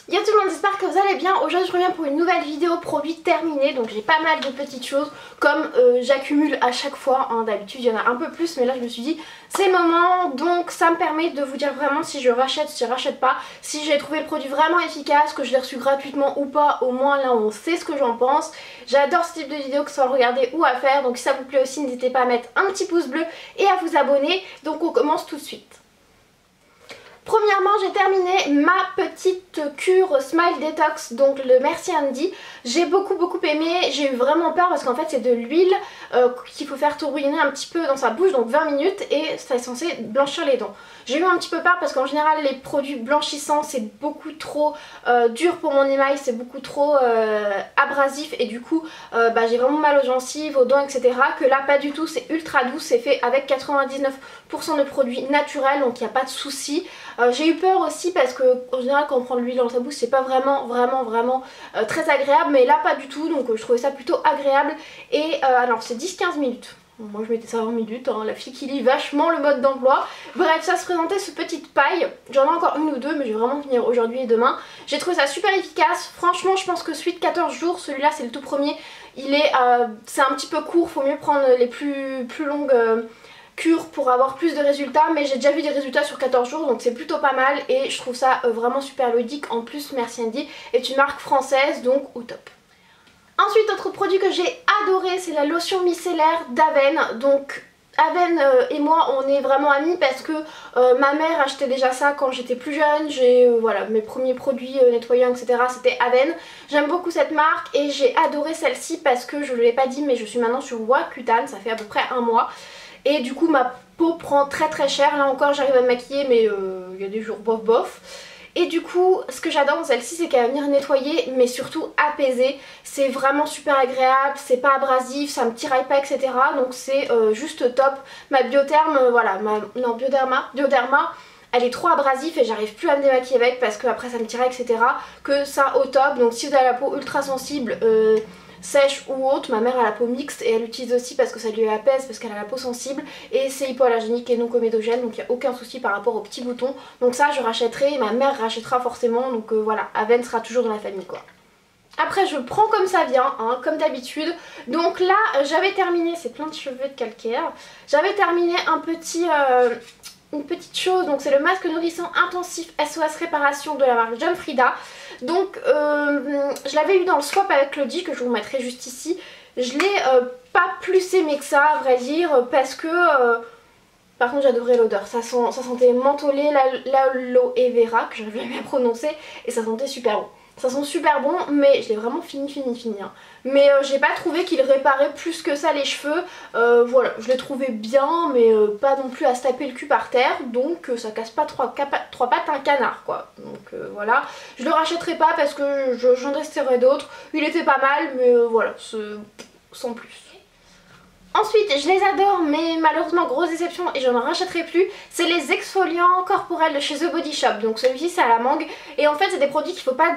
Yo tout le monde, j'espère que vous allez bien. Aujourd'hui je reviens pour une nouvelle vidéo produit terminée. Donc j'ai pas mal de petites choses comme j'accumule à chaque fois, hein. D'habitude il y en a un peu plus, mais là je me suis dit c'est le moment. Donc ça me permet de vous dire vraiment si je rachète, si je rachète pas, si j'ai trouvé le produit vraiment efficace, que je l'ai reçu gratuitement ou pas. Au moins là on sait ce que j'en pense. J'adore ce type de vidéo, que ce soit à regarder ou à faire. Donc si ça vous plaît aussi, n'hésitez pas à mettre un petit pouce bleu et à vous abonner. Donc on commence tout de suite. Premièrement, j'ai terminé ma petite cure Smile Detox, donc le Merci Andy. J'ai beaucoup aimé, j'ai eu vraiment peur parce qu'en fait c'est de l'huile qu'il faut faire tourbillonner un petit peu dans sa bouche, donc 20 minutes, et ça est censé blanchir les dents. J'ai eu un petit peu peur parce qu'en général les produits blanchissants c'est beaucoup trop dur pour mon émail, c'est beaucoup trop abrasif et du coup j'ai vraiment mal aux gencives, aux dents, etc. Que là pas du tout, c'est ultra doux, c'est fait avec 99% de produits naturels, donc il n'y a pas de souci. J'ai eu peur aussi parce que en général quand on prend de l'huile dans sa bouche c'est pas vraiment très agréable, mais là pas du tout, donc je trouvais ça plutôt agréable. Et alors c'est 10-15 minutes. Moi je mettais ça 20 minutes, hein, la fille qui lit vachement le mode d'emploi. Bref, ça se présentait sous petite paille. J'en ai encore une ou deux, mais je vais vraiment finir aujourd'hui et demain. J'ai trouvé ça super efficace. Franchement, je pense que suite 14 jours, celui-là c'est le tout premier. C'est un petit peu court, faut mieux prendre les plus longues cure pour avoir plus de résultats, mais j'ai déjà vu des résultats sur 14 jours, donc c'est plutôt pas mal et je trouve ça vraiment super ludique. En plus Merci Andy est une marque française, donc au top. Ensuite, autre produit que j'ai adoré, c'est la lotion micellaire d'Aven. Donc Aven et moi on est vraiment amis parce que ma mère achetait déjà ça quand j'étais plus jeune. J'ai voilà, mes premiers produits nettoyants etc c'était Aven. J'aime beaucoup cette marque et j'ai adoré celle-ci parce que je ne l'ai pas dit, mais je suis maintenant sur Roaccutane, ça fait à peu près un mois. Et du coup ma peau prend très cher. Là encore j'arrive à me maquiller, mais il y a des jours bof. Et du coup ce que j'adore dans celle-ci c'est qu'elle va venir nettoyer mais surtout apaiser. C'est vraiment super agréable, c'est pas abrasif, ça me tiraille pas etc. Donc c'est juste top. Ma Biotherme, Bioderma, elle est trop abrasive et j'arrive plus à me démaquiller avec parce que après ça me tiraille etc. Que ça au top. Donc si vous avez la peau ultra sensible, sèche ou autre, ma mère a la peau mixte et elle l'utilise aussi parce que ça lui apaise, parce qu'elle a la peau sensible et c'est hypoallergénique et non comédogène, donc il n'y a aucun souci par rapport aux petits boutons. Donc ça je rachèterai et ma mère rachètera forcément, donc voilà, Aven sera toujours dans la famille quoi. Après je prends comme ça vient, hein, comme d'habitude. Donc là j'avais terminé, c'est plein de cheveux de calcaire, j'avais terminé une petite chose, donc c'est le masque nourrissant intensif SOS réparation de la marque John Frieda. Donc je l'avais eu dans le swap avec Claudie, que je vous mettrai juste ici. Je l'ai pas plus aimé que ça à vrai dire, parce que par contre j'adorais l'odeur, ça sentait mentholé, l'aloe vera, que j'arrive jamais à prononcer, et ça sentait super bon. Ça sent super bon, mais je l'ai vraiment fini hein. Mais j'ai pas trouvé qu'il réparait plus que ça les cheveux. Voilà, je l'ai trouvé bien, mais pas non plus à se taper le cul par terre. Donc ça casse pas trois pattes un canard quoi. Donc voilà, je le rachèterai pas parce que j'en testerai d'autres. Il était pas mal, mais voilà, sans plus. Ensuite, je les adore, mais malheureusement grosse déception et je n'en rachèterai plus, c'est les exfoliants corporels de chez The Body Shop. Donc celui-ci c'est à la mangue et en fait c'est des produits qu'il faut pas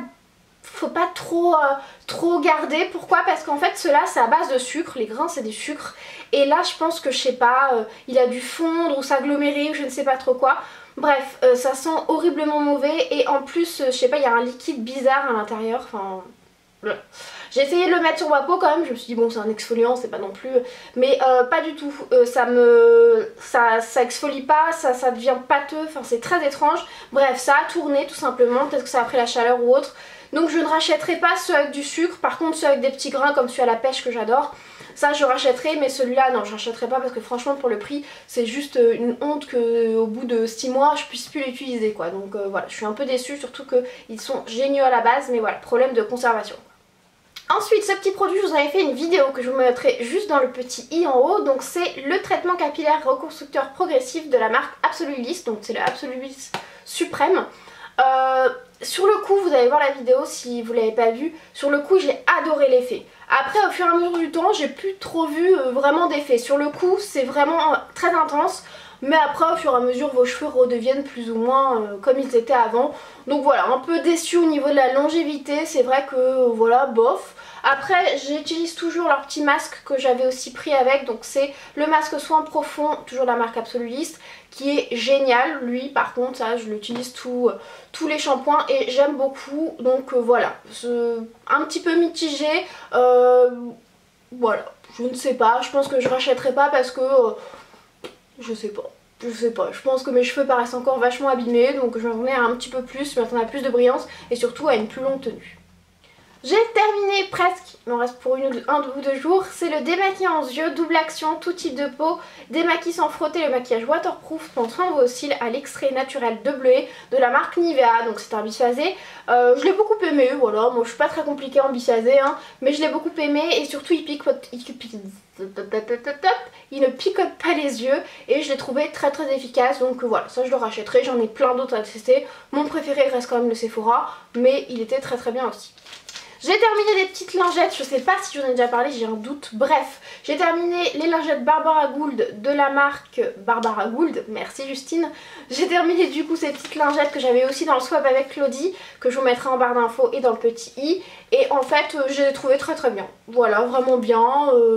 trop garder. Pourquoi? Parce qu'en fait ceux-là c'est à base de sucre, les grains c'est des sucres et là je pense que je sais pas, il a dû fondre ou s'agglomérer ou je ne sais pas trop quoi. Bref, ça sent horriblement mauvais et en plus je sais pas, il y a un liquide bizarre à l'intérieur, enfin voilà. J'ai essayé de le mettre sur ma peau quand même, je me suis dit bon c'est un exfoliant, c'est pas non plus, mais pas du tout, ça exfolie pas, ça devient pâteux, enfin c'est très étrange. Bref, ça a tourné tout simplement, peut-être que ça a pris la chaleur ou autre. Donc je ne rachèterai pas ceux avec du sucre, par contre ceux avec des petits grains comme celui à la pêche que j'adore, ça je rachèterai, mais celui-là non je rachèterai pas parce que franchement pour le prix c'est juste une honte qu'au bout de 6 mois je puisse plus l'utiliser quoi. Donc voilà, je suis un peu déçue, surtout qu'ils sont géniaux à la base, mais voilà, problème de conservation. Ensuite ce petit produit, je vous avais fait une vidéo que je vous mettrai juste dans le petit i en haut. Donc c'est le traitement capillaire reconstructeur progressif de la marque Absolulis, donc c'est le Absolulis Suprême. Sur le coup, vous allez voir la vidéo si vous l'avez pas vue, sur le coup j'ai adoré l'effet. Après au fur et à mesure du temps j'ai plus trop vu vraiment d'effet. Sur le coup c'est vraiment très intense, mais après au fur et à mesure vos cheveux redeviennent plus ou moins comme ils étaient avant. Donc voilà, un peu déçu au niveau de la longévité, c'est vrai que voilà bof. Après j'utilise toujours leur petit masque que j'avais aussi pris avec, donc c'est le masque soin profond, toujours la marque Absolulist, qui est génial. Lui par contre ça je l'utilise tous les shampoings et j'aime beaucoup, donc voilà, un petit peu mitigé, voilà, je ne sais pas, je pense que je rachèterai pas parce que je sais pas. Je pense que mes cheveux paraissent encore vachement abîmés, donc je m'attendais à un petit peu plus, je m'attendais à plus de brillance et surtout à une plus longue tenue. J'ai terminé presque, il m'en reste pour un ou deux jours, c'est le démaquillant yeux, double action, tout type de peau, démaquille sans frotter, le maquillage waterproof, prend soin de vos cils à l'extrait naturel de bleuet de la marque Nivea, donc c'est un biphasé. Je l'ai beaucoup aimé, voilà, moi je suis pas très compliquée en biphasé, hein, mais je l'ai beaucoup aimé et surtout il ne picote pas les yeux et je l'ai trouvé très très efficace, donc voilà, ça je le rachèterai, j'en ai plein d'autres à tester. Mon préféré reste quand même le Sephora, mais il était très très bien aussi. J'ai terminé les petites lingettes, je sais pas si j'en ai déjà parlé, j'ai un doute. Bref, j'ai terminé les lingettes Barbara Gould de la marque Barbara Gould, merci Justine. J'ai terminé du coup ces petites lingettes que j'avais aussi dans le swap avec Claudie, que je vous mettrai en barre d'infos et dans le petit i. Et en fait, je les ai trouvées très très bien. Voilà, vraiment bien,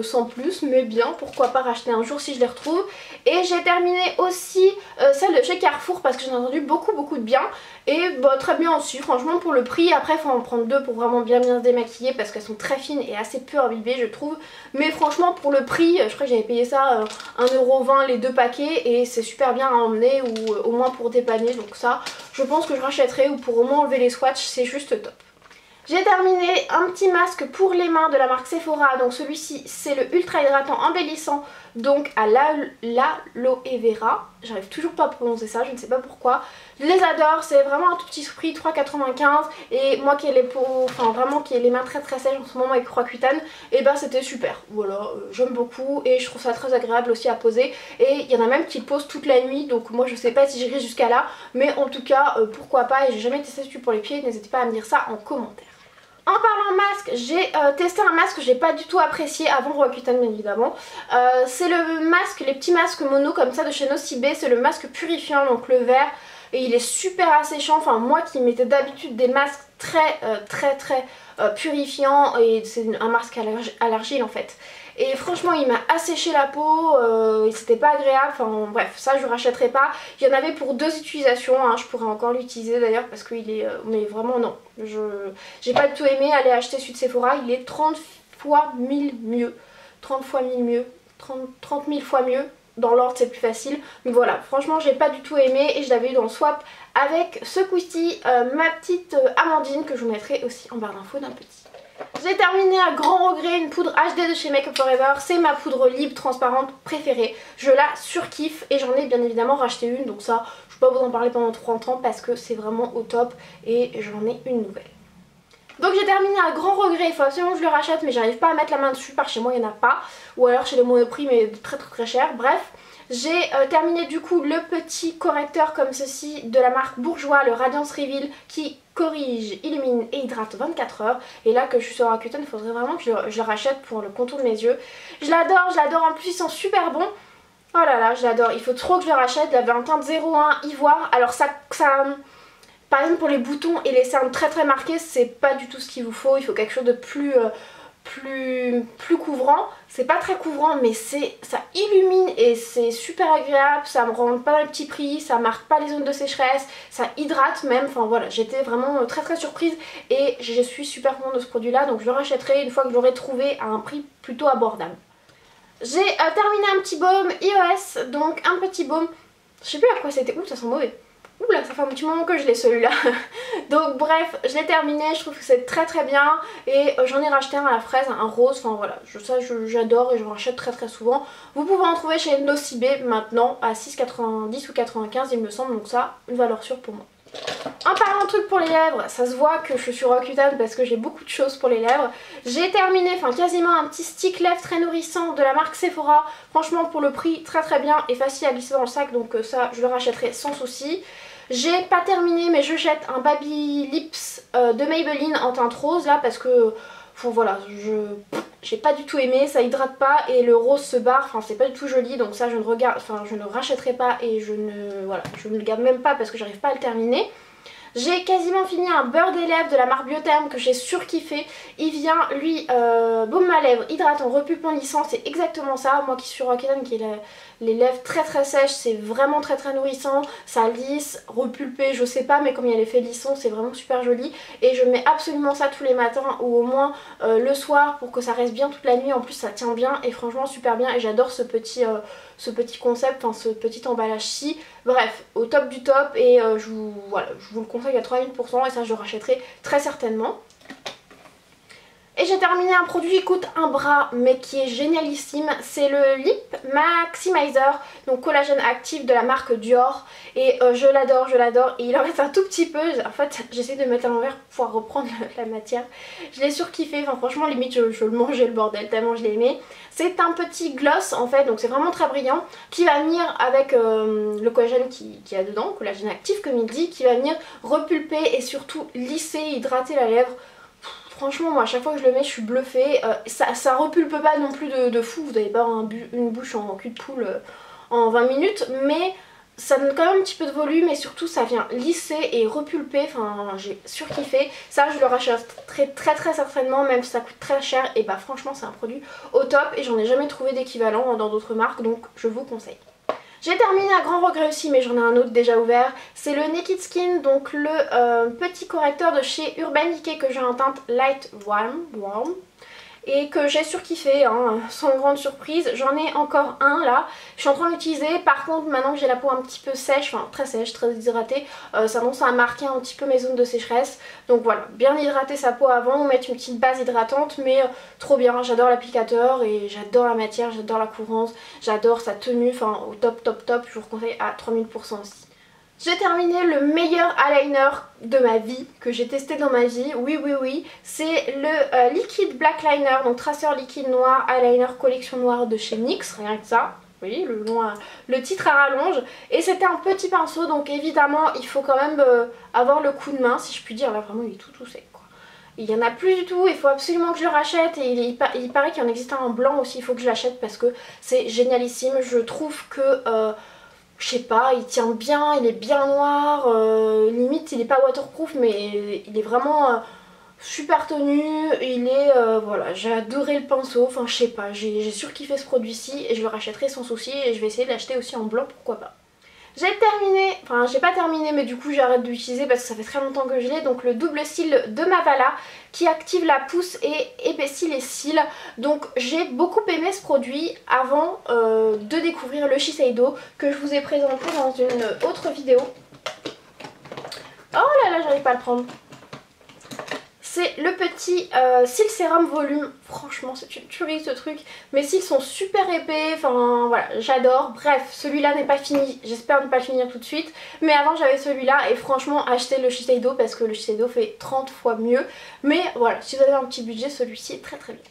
sans plus, mais bien, pourquoi pas racheter un jour si je les retrouve. Et j'ai terminé aussi celle de chez Carrefour parce que j'en ai entendu beaucoup de bien. Et bah, très bien aussi, franchement pour le prix. Après il faut en prendre deux pour vraiment bien se démaquiller parce qu'elles sont très fines et assez peu imbibées je trouve. Mais franchement pour le prix, je crois que j'avais payé ça 1,20€ les deux paquets et c'est super bien à emmener ou au moins pour dépanner. Donc ça je pense que je rachèterai ou pour au moins enlever les swatchs, c'est juste top. J'ai terminé un petit masque pour les mains de la marque Sephora, donc celui-ci c'est le ultra hydratant embellissant, donc à l'aloe vera, j'arrive toujours pas à prononcer ça, je ne sais pas pourquoi. Je les adore, c'est vraiment un tout petit prix, 3,95 et moi qui ai les peaux, enfin vraiment qui ai les mains très sèches en ce moment avec Roaccutane, et ben c'était super, voilà, j'aime beaucoup et je trouve ça très agréable aussi à poser et il y en a même qui le posent toute la nuit, donc moi je sais pas si j'irai jusqu'à là, mais en tout cas pourquoi pas, et j'ai jamais testé celui pour les pieds, n'hésitez pas à me dire ça en commentaire. En parlant masque, j'ai testé un masque que j'ai pas du tout apprécié avant Roaccutane bien évidemment. C'est le masque, les petits masques mono comme ça de chez Nocibé, c'est le masque purifiant, donc le vert. Et il est super asséchant, enfin moi qui mettais d'habitude des masques très purifiants, et c'est un masque à l'argile en fait. Et franchement il m'a asséché la peau, et c'était pas agréable, enfin bref ça je rachèterai pas. Il y en avait pour deux utilisations, hein. Je pourrais encore l'utiliser d'ailleurs parce qu'il est, mais vraiment non, j'ai pas du tout aimé aller acheter celui de Sephora, il est 30 fois 1000 mieux, 30 fois 1000 mieux, 30 000 fois mieux. Dans l'ordre c'est plus facile, mais voilà, franchement j'ai pas du tout aimé et je l'avais eu dans le swap avec ce coup-ci, ma petite Amandine que je vous mettrai aussi en barre d'infos d'un petit. J'ai terminé à grand regret une poudre HD de chez Make Up For Ever, c'est ma poudre libre transparente préférée, je la surkiffe et j'en ai bien évidemment racheté une, donc ça je peux pas vous en parler pendant 30 ans parce que c'est vraiment au top et j'en ai une nouvelle. Donc j'ai terminé à grand regret, il faut absolument que je le rachète mais j'arrive pas à mettre la main dessus, par chez moi il n'y en a pas, ou alors chez les Monoprix mais très cher, bref. J'ai terminé du coup le petit correcteur comme ceci de la marque Bourjois, le Radiance Reveal, qui corrige, illumine et hydrate 24 heures. Et là que je suis sur Roaccutane, il faudrait vraiment que je le rachète pour le contour de mes yeux. Je l'adore, en plus ils sont super bons. Oh là là, je l'adore, il faut trop que je le rachète, il avait un teinte 01 ivoire, alors ça par exemple pour les boutons et les cernes très marquées, c'est pas du tout ce qu'il vous faut, il faut quelque chose de plus couvrant. C'est pas très couvrant mais ça illumine et c'est super agréable, ça me rend pas les petits pris, ça marque pas les zones de sécheresse, ça hydrate même, enfin voilà, j'étais vraiment très surprise et je suis super contente de ce produit là, donc je le rachèterai une fois que je l'aurai trouvé à un prix plutôt abordable. J'ai terminé un petit baume iOS, donc un petit baume, je sais plus à quoi c'était, ouh ça sent mauvais. Oula, ça fait un petit moment que je l'ai celui-là. Donc bref, je l'ai terminé, je trouve que c'est très bien. Et j'en ai racheté un à la fraise, un rose, enfin voilà, ça j'adore et je rachète très souvent. Vous pouvez en trouver chez Nocibé maintenant à 6,90 ou 95 il me semble, donc ça, une valeur sûre pour moi. En parlant de trucs pour les lèvres, ça se voit que je suis sur Roaccutane parce que j'ai beaucoup de choses pour les lèvres. J'ai terminé, enfin quasiment un petit stick lèvres très nourrissant de la marque Sephora. Franchement pour le prix très bien et facile à glisser dans le sac, donc ça je le rachèterai sans souci. J'ai pas terminé mais je jette un Baby Lips de Maybelline en teinte rose là parce que voilà, j'ai pas du tout aimé, ça hydrate pas et le rose se barre, enfin c'est pas du tout joli, donc ça je ne rachèterai pas et je ne le garde même pas parce que j'arrive pas à le terminer. J'ai quasiment fini un beurre des lèvres de la marque Biotherm que j'ai surkiffé. Il vient lui baume à lèvres, hydratant, repulpant, lissant, c'est exactement ça. Moi qui suis Roaccutane, qui ai les lèvres très sèches, c'est vraiment très nourrissant. Ça lisse, repulpé, je sais pas, mais comme il y a l'effet lisson, c'est vraiment super joli. Et je mets absolument ça tous les matins ou au moins le soir pour que ça reste bien toute la nuit. En plus ça tient bien et franchement super bien et j'adore ce petit concept, enfin ce petit emballage-ci. Bref, au top du top et je vous le conseille à 3000% et ça je le rachèterai très certainement. Et j'ai terminé un produit qui coûte un bras mais qui est génialissime, c'est le Lip Maximizer, donc collagène actif de la marque Dior. Et je l'adore et il en reste un tout petit peu, en fait j'essaie de mettre à l'envers pour pouvoir reprendre la matière. Je l'ai surkiffé, enfin franchement limite je le mangeais le bordel tellement je l'ai aimé. C'est un petit gloss en fait, donc c'est vraiment très brillant, qui va venir avec le collagène qui y a dedans, collagène actif comme il dit, qui va venir repulper et surtout lisser, hydrater la lèvre. Franchement moi à chaque fois que je le mets je suis bluffée, ça repulpe pas non plus de fou, vous n'avez pas une bouche en cul de poule en 20 minutes, mais ça donne quand même un petit peu de volume et surtout ça vient lisser et repulper, enfin j'ai surkiffé. Ça je le rachèterai très certainement, même si ça coûte très cher, et bah franchement c'est un produit au top et j'en ai jamais trouvé d'équivalent dans d'autres marques, donc je vous conseille. J'ai terminé à grand regret aussi, mais j'en ai un autre déjà ouvert. C'est le Naked Skin, donc le petit correcteur de chez Urban Decay que j'ai en teinte Light Warm et que j'ai surkiffé, hein, sans grande surprise. J'en ai encore un là, je suis en train de l'utiliser. Par contre maintenant que j'ai la peau un petit peu sèche, enfin très sèche, très déshydratée, ça commence à marquer un petit peu mes zones de sécheresse. Donc voilà, bien hydrater sa peau avant, mettre une petite base hydratante, mais trop bien, j'adore l'applicateur et j'adore la matière, j'adore la couvrance, j'adore sa tenue, enfin au top, je vous conseille à 3000% aussi. J'ai terminé le meilleur eyeliner de ma vie, que j'ai testé dans ma vie, oui, c'est le Liquid Black Liner, donc traceur liquide noir, eyeliner collection noire de chez NYX, rien que ça. Oui, le titre à rallonge, et c'était un petit pinceau, donc évidemment il faut quand même avoir le coup de main, si je puis dire. Là vraiment il est tout sec quoi. Il n'y en a plus du tout, il faut absolument que je le rachète, et il paraît qu'il en existe un en blanc aussi, il faut que je l'achète parce que c'est génialissime. Je trouve que je sais pas, il tient bien, il est bien noir, limite il est pas waterproof mais il est vraiment super tenu, il est, voilà, j'ai adoré le pinceau, enfin je sais pas, j'ai surkiffé ce produit-ci et je le rachèterai sans souci et je vais essayer de l'acheter aussi en blanc, pourquoi pas. J'ai terminé, enfin j'ai pas terminé mais du coup j'arrête de l'utiliser parce que ça fait très longtemps que je l'ai, donc le double cil de Mavala qui active la pousse et épaissit les cils. Donc j'ai beaucoup aimé ce produit avant de découvrir le Shiseido que je vous ai présenté dans une autre vidéo. Oh là là, j'arrive pas à le prendre. C'est le petit cils sérum volume. Franchement c'est une tuerie ce truc. Mes cils sont super épais, enfin voilà, j'adore. Bref, celui-là n'est pas fini, j'espère ne pas le finir tout de suite. Mais avant j'avais celui-là et franchement achetez le Shiseido parce que le Shiseido fait 30 fois mieux. Mais voilà, si vous avez un petit budget, celui-ci est très bien.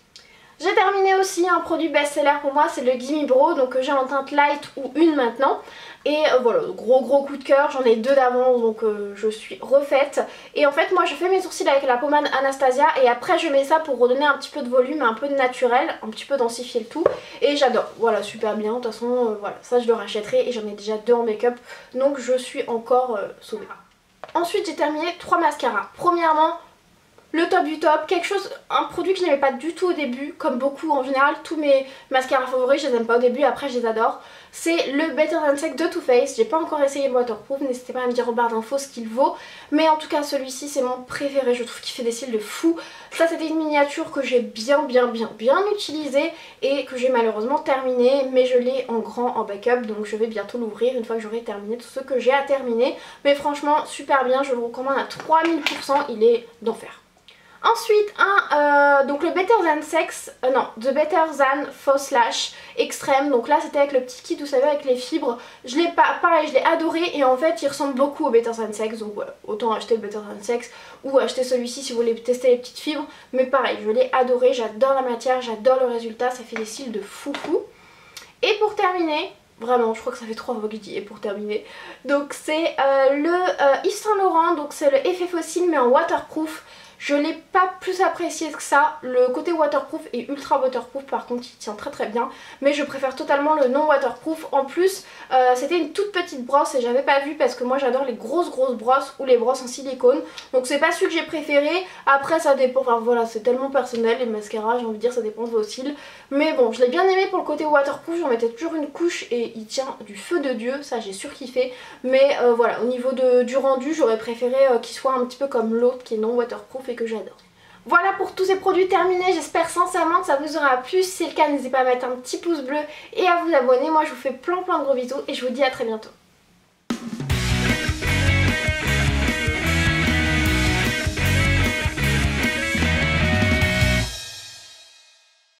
J'ai terminé aussi un produit best-seller pour moi, c'est le Gimme Brow, donc j'ai en teinte light ou une maintenant. Et voilà, gros coup de cœur, j'en ai deux d'avance donc je suis refaite. Et en fait moi je fais mes sourcils avec la pommade Anastasia et après je mets ça pour redonner un petit peu de volume, un peu de naturel, un petit peu densifier le tout. Et j'adore, voilà, super bien, de toute façon voilà, ça je le rachèterai et j'en ai déjà deux en make-up donc je suis encore sauvée. Ensuite j'ai terminé 3 mascaras. Premièrement, le top du top, quelque chose, un produit que je n'aimais pas du tout au début, comme beaucoup en général, tous mes mascaras favoris je les aime pas au début, après je les adore. C'est le Better Than Sex de Too Faced, j'ai pas encore essayé le waterproof, n'hésitez pas à me dire en barre d'infos ce qu'il vaut. Mais en tout cas celui-ci c'est mon préféré, je trouve qu'il fait des cils de fou. Ça c'était une miniature que j'ai bien utilisée et que j'ai malheureusement terminée, mais je l'ai en grand en backup, donc je vais bientôt l'ouvrir une fois que j'aurai terminé tout ce que j'ai à terminer. Mais franchement super bien, je le recommande à 3000%, il est d'enfer. Ensuite, donc le Better Than Sex, non, The Better Than Faux Lash Extrême. Donc là c'était avec le petit kit, vous savez, avec les fibres. Je l'ai pareil, je l'ai adoré et en fait il ressemble beaucoup au Better Than Sex. Donc voilà, autant acheter le Better Than Sex ou acheter celui-ci si vous voulez tester les petites fibres. Mais pareil, je l'ai adoré, j'adore la matière, j'adore le résultat, ça fait des cils de fou. Et pour terminer, vraiment, je crois que ça fait 3 fois que je dis et pour terminer. Donc c'est le Yves Saint Laurent, donc c'est le effet fossile mais en waterproof. Je l'ai pas plus apprécié que ça. Le côté waterproof est ultra waterproof, par contre il tient très bien, mais je préfère totalement le non waterproof. En plus c'était une toute petite brosse et j'avais pas vu parce que moi j'adore les grosses brosses ou les brosses en silicone, donc c'est pas celui que j'ai préféré. Après ça dépend, enfin voilà, c'est tellement personnel les mascaras, j'ai envie de dire, ça dépend de vos cils, mais bon je l'ai bien aimé pour le côté waterproof. J'en mettais toujours une couche et il tient du feu de Dieu, ça j'ai surkiffé. Mais voilà, au niveau du rendu j'aurais préféré qu'il soit un petit peu comme l'autre qui est non waterproof et que j'adore. Voilà pour tous ces produits terminés, j'espère sincèrement que ça vous aura plu. Si c'est le cas, n'hésitez pas à mettre un petit pouce bleu et à vous abonner. Moi je vous fais plein de gros bisous et je vous dis à très bientôt.